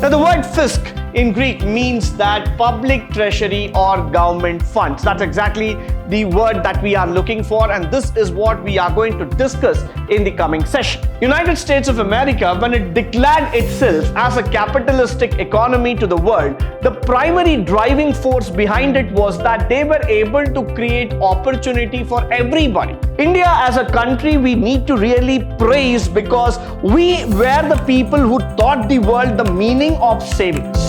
Now, the word fisc in Greek means that public treasury or government funds. That's exactly the word that we are looking for, and this is what we are going to discuss in the coming session. United States of America, when it declared itself as a capitalistic economy to the world, the primary driving force behind it was that they were able to create opportunity for everybody. India as a country, we need to really praise because we were the people who taught the world the meaning of savings.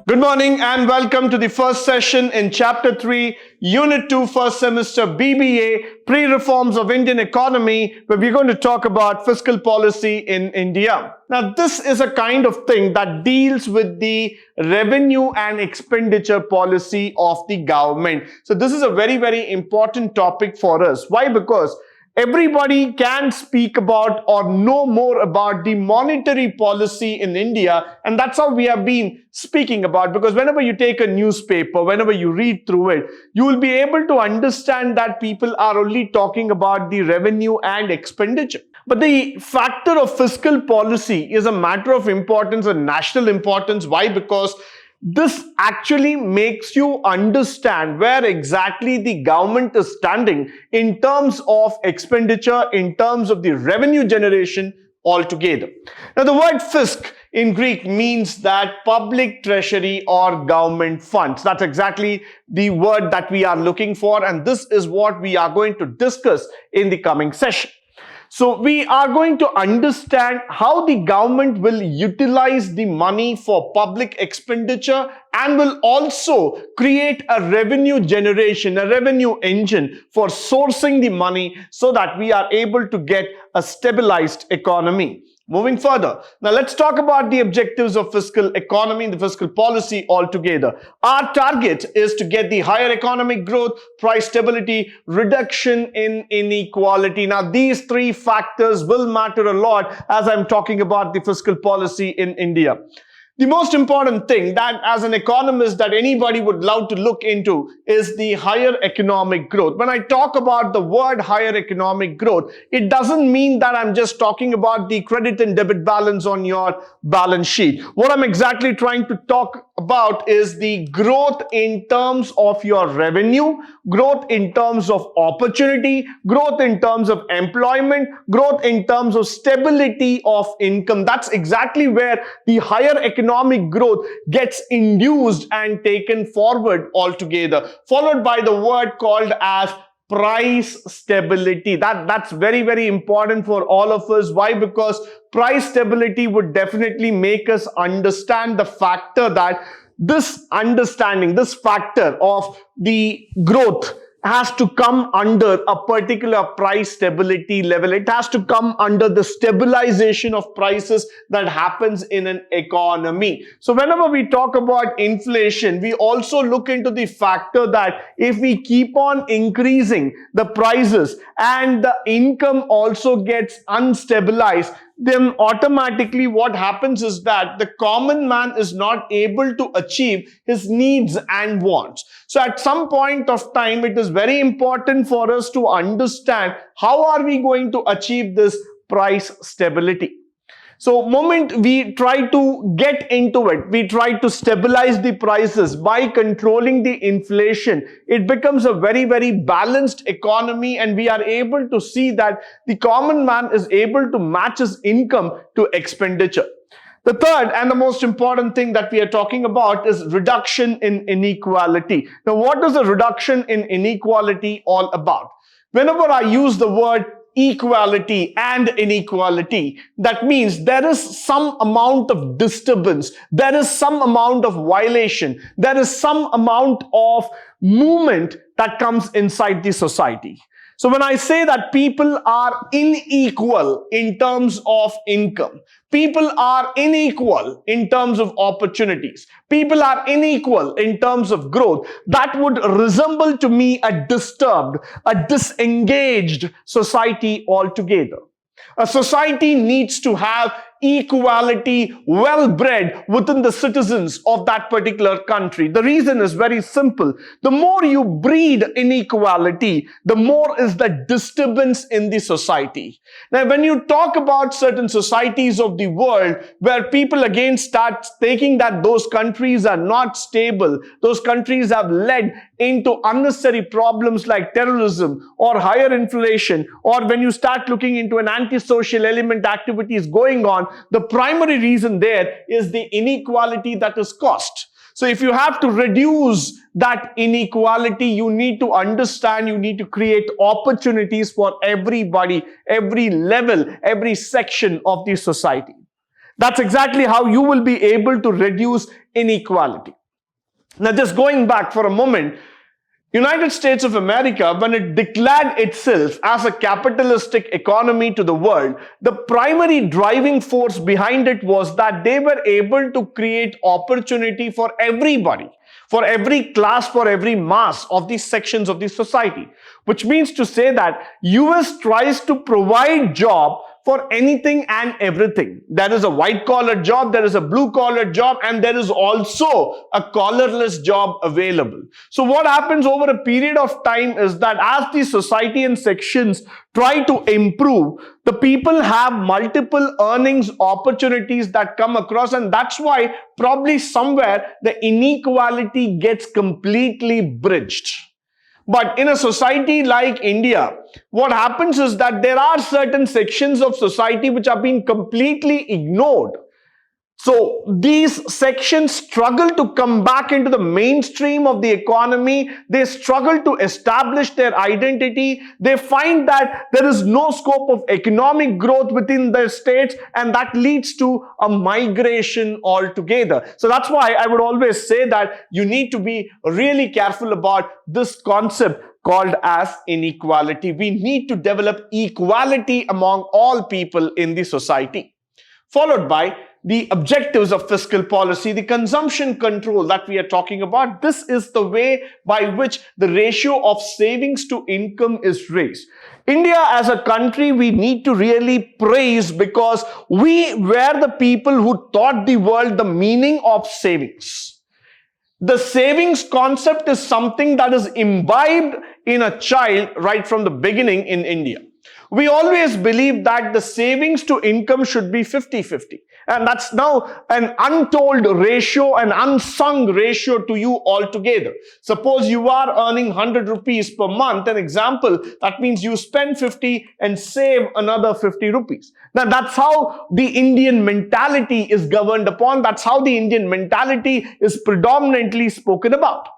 Good morning and welcome to the first session in Chapter 3, Unit 2, first semester B.Ba, Pre-Reforms of Indian Economy, where we're going to talk about fiscal policy in India. Now, this is a kind of thing that deals with the revenue and expenditure policy of the government. So this is a very, very important topic for us. Why? Because everybody can speak about or know more about the monetary policy in India, and that's how we have been speaking about, because whenever you take a newspaper, whenever you read through it, you will be able to understand that people are only talking about the revenue and expenditure. But the factor of fiscal policy is a matter of importance and national importance. Why? Because this actually makes you understand where exactly the government is standing in terms of expenditure, in terms of the revenue generation altogether. Now, the word fisc in Greek means that public treasury or government funds. That's exactly the word that we are looking for, and this is what we are going to discuss in the coming session. So we are going to understand how the government will utilize the money for public expenditure and will also create a revenue generation, a revenue engine for sourcing the money so that we are able to get a stabilized economy. Moving further, now let's talk about the objectives of fiscal economy and the fiscal policy altogether. Our target is to get the higher economic growth, price stability, reduction in inequality. Now, these three factors will matter a lot as I'm talking about the fiscal policy in India. The most important thing that as an economist that anybody would love to look into is the higher economic growth. When I talk about the word higher economic growth, it doesn't mean that I'm just talking about the credit and debit balance on your balance sheet. What I'm exactly trying to talk about is the growth in terms of your revenue, growth in terms of opportunity, growth in terms of employment, growth in terms of stability of income. That's exactly where the higher economic growth gets induced and taken forward altogether, followed by the word called as price stability. That's very, very important for all of us. Why? Because price stability would definitely make us understand the factor that this understanding, this factor of the growth has to come under a particular price stability level. It has to come under the stabilization of prices that happens in an economy. So whenever we talk about inflation, we also look into the factor that if we keep on increasing the prices and the income also gets unstabilized, then automatically what happens is that the common man is not able to achieve his needs and wants. So at some point of time, it is very important for us to understand how are we going to achieve this price stability. So moment we try to get into it, we try to stabilize the prices by controlling the inflation, it becomes a very, very balanced economy, and we are able to see that the common man is able to match his income to expenditure. The third and the most important thing that we are talking about is reduction in inequality. Now, what is the reduction in inequality all about? Whenever I use the word equality and inequality, that means there is some amount of disturbance, there is some amount of violation, there is some amount of movement that comes inside the society. So when I say that people are unequal in terms of income, people are unequal in terms of opportunities, people are unequal in terms of growth, that would resemble to me a disturbed, a disengaged society altogether. A society needs to have equality well bred within the citizens of that particular country. The reason is very simple. The more you breed inequality, the more is the disturbance in the society. Now, when you talk about certain societies of the world where people again start thinking that those countries are not stable, those countries have led into unnecessary problems like terrorism or higher inflation, or when you start looking into an antisocial element activities going on, the primary reason there is the inequality that is caused. So if you have to reduce that inequality, you need to understand, you need to create opportunities for everybody, every level, every section of the society. That's exactly how you will be able to reduce inequality. Now, just going back for a moment, United States of America, when it declared itself as a capitalistic economy to the world, the primary driving force behind it was that they were able to create opportunity for everybody, for every class, for every mass of these sections of the society, which means to say that US tries to provide job for anything and everything. There is a white-collar job, there is a blue-collar job, and there is also a collarless job available. So what happens over a period of time is that as the society and sections try to improve, the people have multiple earnings opportunities that come across, and that's why probably somewhere the inequality gets completely bridged. But in a society like India, what happens is that there are certain sections of society which are being completely ignored. So these sections struggle to come back into the mainstream of the economy. They struggle to establish their identity. They find that there is no scope of economic growth within their states, and that leads to a migration altogether. So that's why I would always say that you need to be really careful about this concept called as inequality. We need to develop equality among all people in the society. Followed by the objectives of fiscal policy, the consumption control that we are talking about. This is the way by which the ratio of savings to income is raised. India as a country, we need to really praise because we were the people who taught the world the meaning of savings. The savings concept is something that is imbibed in a child right from the beginning in India. We always believe that the savings to income should be 50-50. And that's now an untold ratio, an unsung ratio to you altogether. Suppose you are earning 100 rupees per month, an example, that means you spend 50 and save another 50 rupees. Now that's how the Indian mentality is governed upon. That's how the Indian mentality is predominantly spoken about.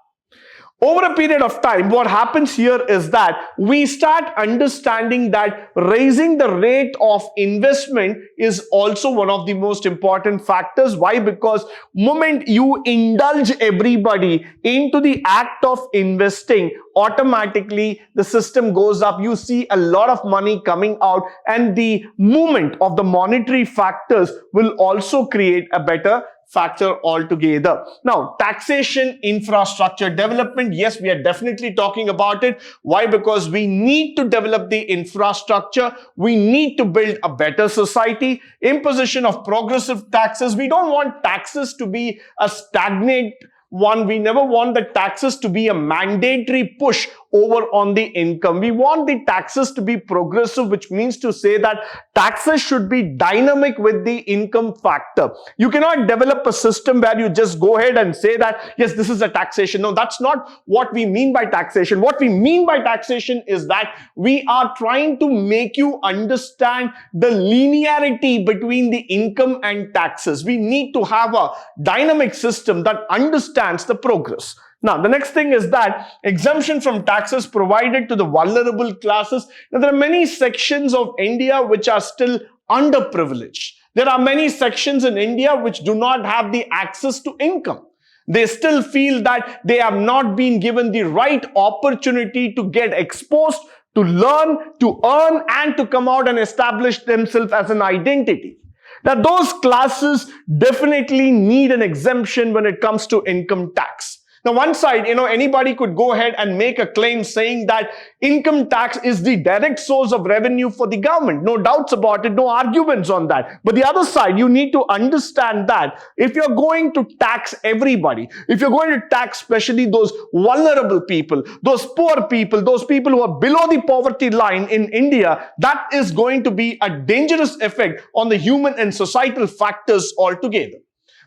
Over a period of time, what happens here is that we start understanding that raising the rate of investment is also one of the most important factors. Why? Because moment you indulge everybody into the act of investing, automatically the system goes up. You see a lot of money coming out, and the movement of the monetary factors will also create a better factor altogether. Now, taxation, infrastructure development, yes, we are definitely talking about it. Why? Because we need to develop the infrastructure. We need to build a better society. Imposition of progressive taxes. We don't want taxes to be a stagnant one. We never want the taxes to be a mandatory push over on the income. We want the taxes to be progressive, which means to say that taxes should be dynamic with the income factor. You cannot develop a system where you just go ahead and say that, yes, this is a taxation. No, that's not what we mean by taxation. What we mean by taxation is that we are trying to make you understand the linearity between the income and taxes. We need to have a dynamic system that understands the progress. Now, the next thing is that exemption from taxes provided to the vulnerable classes. Now, there are many sections of India which are still underprivileged. There are many sections in India which do not have the access to income. They still feel that they have not been given the right opportunity to get exposed, to learn, to earn, and to come out and establish themselves as an identity. Now, those classes definitely need an exemption when it comes to income tax. Now, one side, anybody could go ahead and make a claim saying that income tax is the direct source of revenue for the government. No doubts about it, no arguments on that. But the other side, you need to understand that if you're going to tax everybody, if you're going to tax especially those vulnerable people, those poor people, those people who are below the poverty line in India, that is going to be a dangerous effect on the human and societal factors altogether.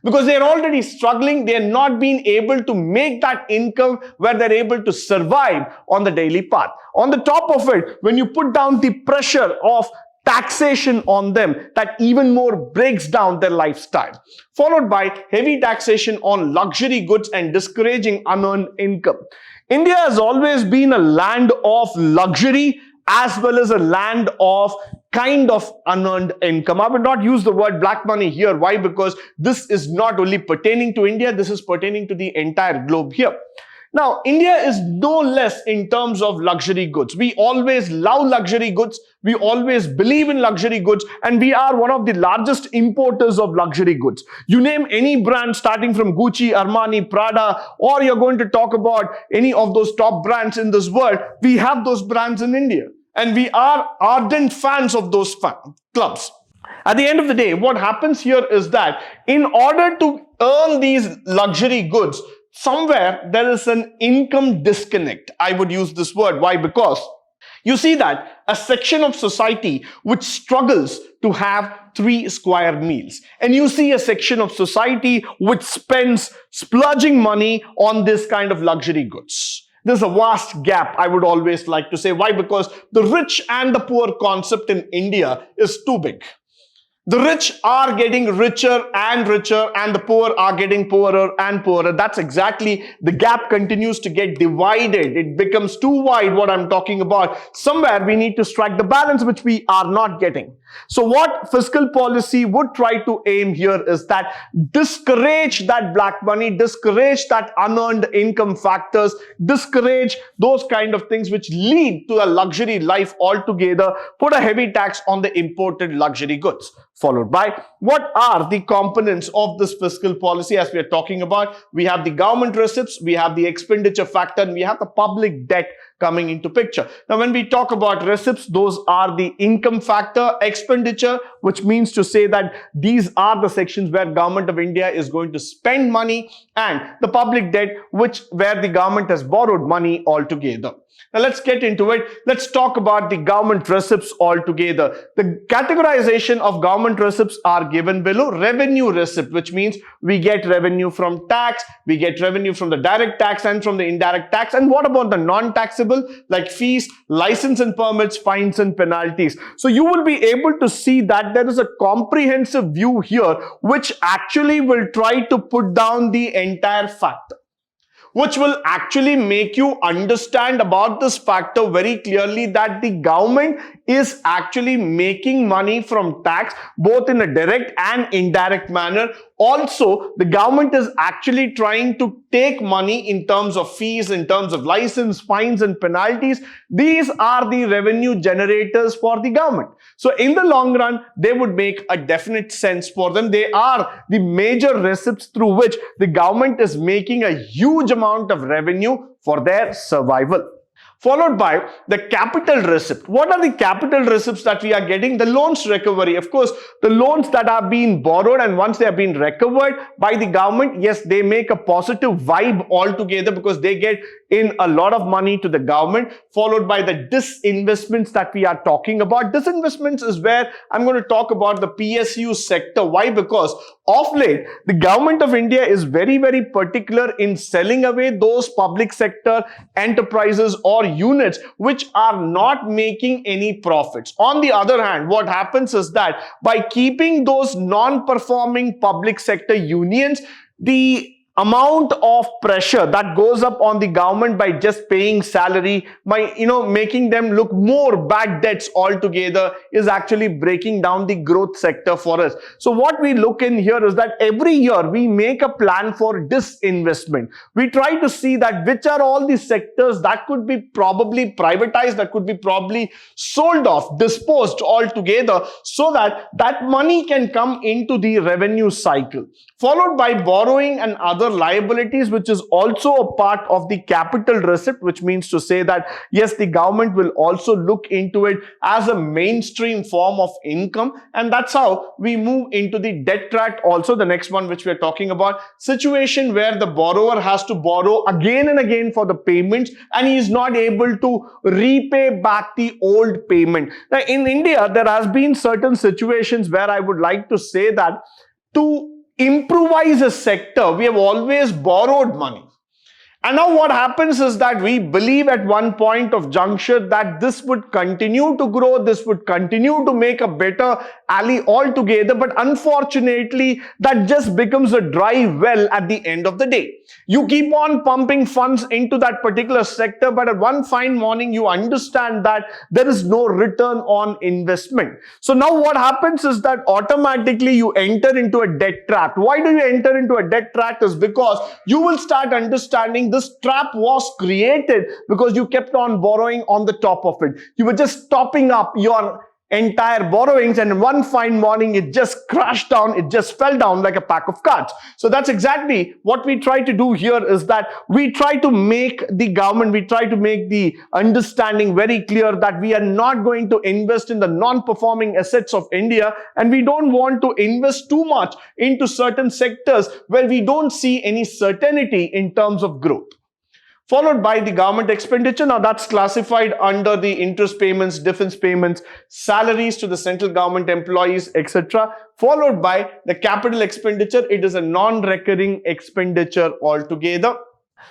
Because they're already struggling, they're not being able to make that income where they're able to survive on the daily path. On the top of it, when you put down the pressure of taxation on them, that even more breaks down their lifestyle. Followed by heavy taxation on luxury goods and discouraging unearned income. India has always been a land of luxury as well as a land of kind of unearned income. I would not use the word black money here. Why? Because this is not only pertaining to India, this is pertaining to the entire globe here. Now, India is no less in terms of luxury goods. We always love luxury goods. We always believe in luxury goods, and we are one of the largest importers of luxury goods. You name any brand starting from Gucci, Armani, Prada, or you're going to talk about any of those top brands in this world, we have those brands in India. And we are ardent fans of those clubs. At the end of the day, what happens here is that in order to earn these luxury goods, somewhere there is an income disconnect. I would use this word. Why? Because you see that a section of society which struggles to have 3 square meals. And you see a section of society which spends splurging money on this kind of luxury goods. There's a vast gap, I would always like to say. Why? Because the rich and the poor concept in India is too big. The rich are getting richer and richer, and the poor are getting poorer and poorer. That's exactly, the gap continues to get divided. It becomes too wide, what I'm talking about. Somewhere we need to strike the balance, which we are not getting. So what fiscal policy would try to aim here is that discourage that black money, discourage that unearned income factors, discourage those kind of things which lead to a luxury life altogether, put a heavy tax on the imported luxury goods. Followed by, what are the components of this fiscal policy as we are talking about? We have the government receipts, we have the expenditure factor, and we have the public debt coming into picture. Now, when we talk about receipts, those are the income factor, expenditure, which means to say that these are the sections where Government of India is going to spend money, and the public debt, where the government has borrowed money altogether. Now, let's get into it. Let's talk about the government receipts altogether. The categorization of government receipts are given below. Revenue receipt, which means we get revenue from tax, we get revenue from the direct tax and from the indirect tax. And what about the non-taxable, like fees, license and permits, fines and penalties? So you will be able to see that there is a comprehensive view here, which actually will try to put down the entire factor, which will actually make you understand about this factor very clearly, that the government is actually making money from tax, both in a direct and indirect manner. Also, the government is actually trying to take money in terms of fees, in terms of license, fines and penalties. These are the revenue generators for the government. So in the long run, they would make a definite sense for them. They are the major receipts through which the government is making a huge amount of revenue for their survival. Followed by the capital receipt. What are the capital receipts that we are getting? The loans recovery. Of course, the loans that are being borrowed, and once they have been recovered by the government, yes, they make a positive vibe altogether because they get in a lot of money to the government. Followed by the disinvestments that we are talking about. Disinvestments is where I'm going to talk about the PSU sector. Why? Because of late, the government of India is very, very particular in selling away those public sector enterprises or units which are not making any profits. On the other hand, what happens is that by keeping those non-performing public sector unions, the amount of pressure that goes up on the government by just paying salary, by making them look more bad debts altogether, is actually breaking down the growth sector for us. So what we look in here is that every year we make a plan for disinvestment. We try to see that which are all the sectors that could be probably privatized, that could be probably sold off, disposed altogether, so that that money can come into the revenue cycle. Followed by borrowing and other liabilities, which is also a part of the capital receipt, which means to say that yes, the government will also look into it as a mainstream form of income, and that's how we move into the debt track. Also, the next one which we are talking about, situation where the borrower has to borrow again and again for the payments and he is not able to repay back the old payment. Now, in India, there has been certain situations where I would like to say that to improvise a sector, we have always borrowed money. And now what happens is that we believe at one point of juncture that this would continue to grow, this would continue to make a better alley altogether, but unfortunately that just becomes a dry well at the end of the day. You keep on pumping funds into that particular sector, but at one fine morning you understand that there is no return on investment. So now what happens is that automatically you enter into a debt trap. Why do you enter into a debt trap? Is because you will start understanding this trap was created because you kept on borrowing on the top of it. You were just topping up your entire borrowings, and one fine morning it just crashed down, it just fell down like a pack of cards. So that's exactly what we try to do here, is that we try to make the government, we try to make the understanding very clear that we are not going to invest in the non-performing assets of India, and we don't want to invest too much into certain sectors where we don't see any certainty in terms of growth. Followed by the government expenditure. Now that's classified under the interest payments, defense payments, salaries to the central government employees, etc. Followed by the capital expenditure. It is a non-recurring expenditure altogether.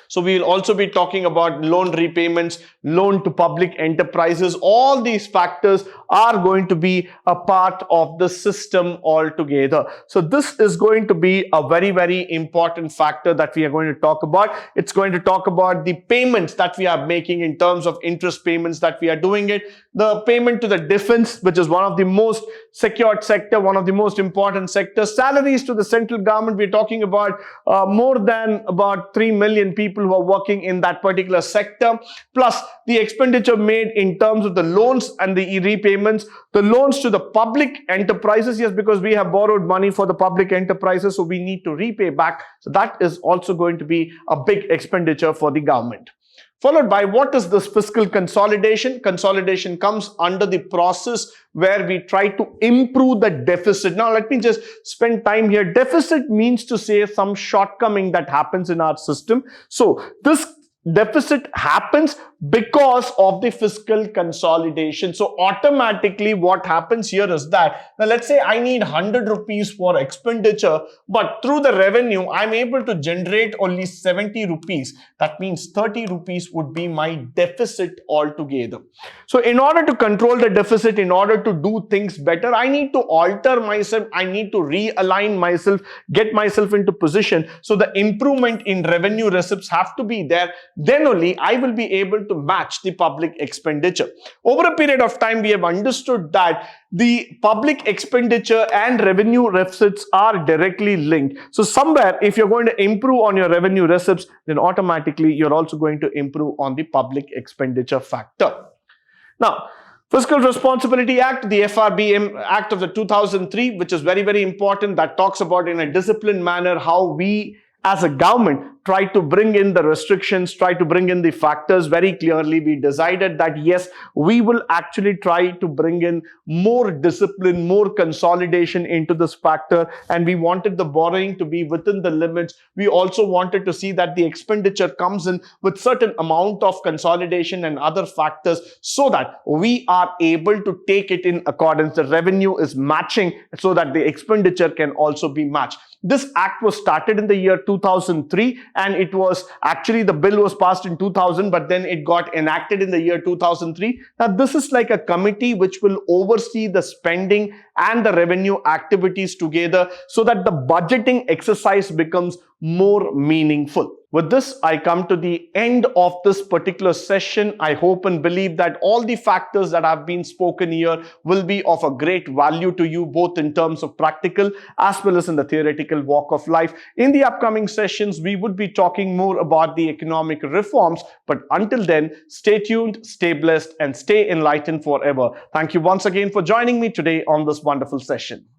So we will also be talking about loan repayments, loan to public enterprises. All these factors are going to be a part of the system altogether. So this is going to be a very, very important factor that we are going to talk about. It's going to talk about the payments that we are making in terms of interest payments that we are doing it. The payment to the defense, which is one of the most secured sector, one of the most important sectors. Salaries to the central government, we're talking about more than about 3 million people who are working in that particular sector, plus the expenditure made in terms of the loans and the repayments, the loans to the public enterprises, yes, because we have borrowed money for the public enterprises, so we need to repay back. So that is also going to be a big expenditure for the government. Followed by, what is this fiscal consolidation? Consolidation comes under the process where we try to improve the deficit. Now, let me just spend time here. Deficit means to say some shortcoming that happens in our system. So this deficit happens because of the fiscal consolidation. So automatically what happens here is that, now let's say I need 100 rupees for expenditure, but through the revenue I'm able to generate only 70 rupees. That means 30 rupees would be my deficit altogether. So in order to control the deficit, in order to do things better, I need to alter myself, I need to realign myself, get myself into position. So the improvement in revenue receipts have to be there. Then only I will be able to match the public expenditure. Over a period of time, we have understood that the public expenditure and revenue receipts are directly linked. So somewhere, if you're going to improve on your revenue receipts, then automatically you're also going to improve on the public expenditure factor. Now, Fiscal Responsibility Act, the FRBM Act of the 2003, which is very, very important, that talks about in a disciplined manner how we as a government try to bring in the restrictions, try to bring in the factors very clearly. We decided that yes, we will actually try to bring in more discipline, more consolidation into this factor, and we wanted the borrowing to be within the limits. We also wanted to see that the expenditure comes in with certain amount of consolidation and other factors so that we are able to take it in accordance. The revenue is matching so that the expenditure can also be matched. This act was started in the year 2003, and it was actually, the bill was passed in 2000, but then it got enacted in the year 2003. Now, this is like a committee which will oversee the spending and the revenue activities together so that the budgeting exercise becomes more meaningful. With this, I come to the end of this particular session. I hope and believe that all the factors that have been spoken here will be of a great value to you, both in terms of practical as well as in the theoretical walk of life. In the upcoming sessions, we would be talking more about the economic reforms. But until then, stay tuned, stay blessed, and stay enlightened forever. Thank you once again for joining me today on this wonderful session.